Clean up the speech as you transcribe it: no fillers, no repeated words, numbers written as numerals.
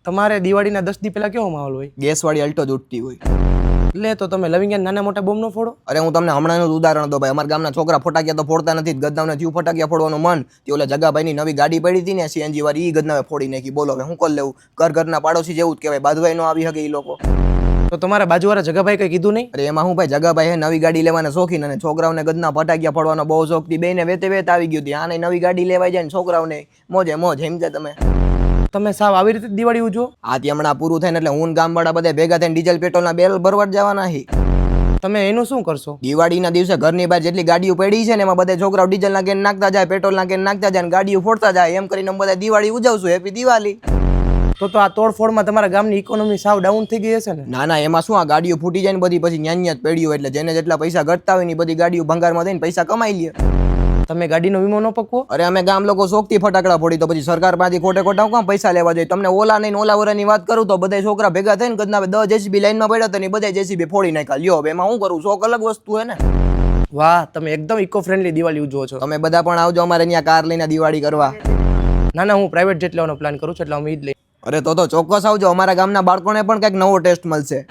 તમારે દિવાળીના 10 દી પહેલા કેવો માહોલ હોય? ગેસવાળી અલ્ટો જ ઉઠતી હોય. એટલે તો તમે લવિંગિયા નાના મોટા બોમ્બ નો ફોડો? અરે હું તમને હમણાંનું જ ઉદાહરણ દઉં ભાઈ. અમારા ગામના છોકરા ફટાકિયા તો ફોડતા નથી. ગદનાવને થયું ફટાકિયા ફોડવાનું મન, તે ઓલા જગાભાઈની નવી ગાડી પડી હતી ને સીએનજી વાળી, ઈ ગદનાવે ફોડી નાખી. બોલો હવે હું કરી લેવું? ઘરના પાડોશી જેવું જ કહેવાય, બાજુભાઈ નો આવી શકે ઈ લોકો. તો તમારા બાજુવાળા જગાભાઈ કઈ કીધું નહીં? અરે એમાં હું ભાઈ, જગાભાઈ હે નવી ગાડી લેવાના શોખીન, અને છોકરાઓને ગદના ફટાકિયા ફોડવાનો બહુ શોખ થી. બેને વેતે વેત આવી ગયું હતી. આને નવી ગાડી લેવાઈ જાય ને છોકરાઓને મોજે મોજ. સમજે તમે? તમે સાવ આવી રીતે દિવાળી ઉજવો? આથી હમણાં પૂરું થાય ને એટલે હું ગામવાળા બધા ભેગા થઈને ડીઝલ પેટ્રોલના બેરલ ભરવા જવાના હી. તમે એનું શું કરશો? દિવાળીના દિવસે ઘરની બહાર જેટલી ગાડીઓ પડી છે ને એમાં બધા છોકરાઓ ડીઝલ નાખીને નાખતા જાય, પેટ્રોલ નાખીને નાખતા જાય, ગાડીઓ ફોડતા જાય. એમ કરીને બધા દિવાળી ઉજવશું. હેપી દિવાળી. તો આ તોડફોડમાં તમારા ગામની ઇકોનોમી સાવ ડાઉન થઈ ગઈ હશે ને? ના ના, એમાં શું, આ ગાડીઓ ફૂટી જાય ને બધી પછી ન્યાન્યા જ પડ્યું, એટલે જેને જેટલા પૈસા ઘટતા હોય ને બધી ગાડીઓ ભંગારમાં દઈને પૈસા કમાઈ લે. તમે ગાડીનો વીમો ન પકવો? અરે અમે ગામ લોકો શોખથી ફટાકડા ફોડી, તો પછી સરકાર પાસેથી ખોટે ખોટા કામ પૈસા લેવા જોઈએ? તમને ઓલા નહીં ઓલા વરાની વાત કરું તો બધા છોકરા ભેગા થઈને ગદના 10 જેસીબી લાઈનમાં પડ્યા હતા ને બધા જેસીબી ફોડી નાખ્યા. લ્યો હવે એમાં શું કરું? શોખ અલગ વસ્તુ હે ને. વાહ, તમે એકદમ ઇકો ફ્રેન્ડલી દિવાળી ઉજવો છો. તમે બધા પણ આવજો અમારે અહીંયા કાર લઈને દિવાળી કરવા. ના ના, હું પ્રાઇવેટ જેટ લેવાનો પ્લાન કરું છું, એટલે અમે ઈ જ લઈ. અરે તો ચોક્કસ આવજો. અમારા ગામના બાળકોને પણ કંઈક નવો ટેસ્ટ મળશે.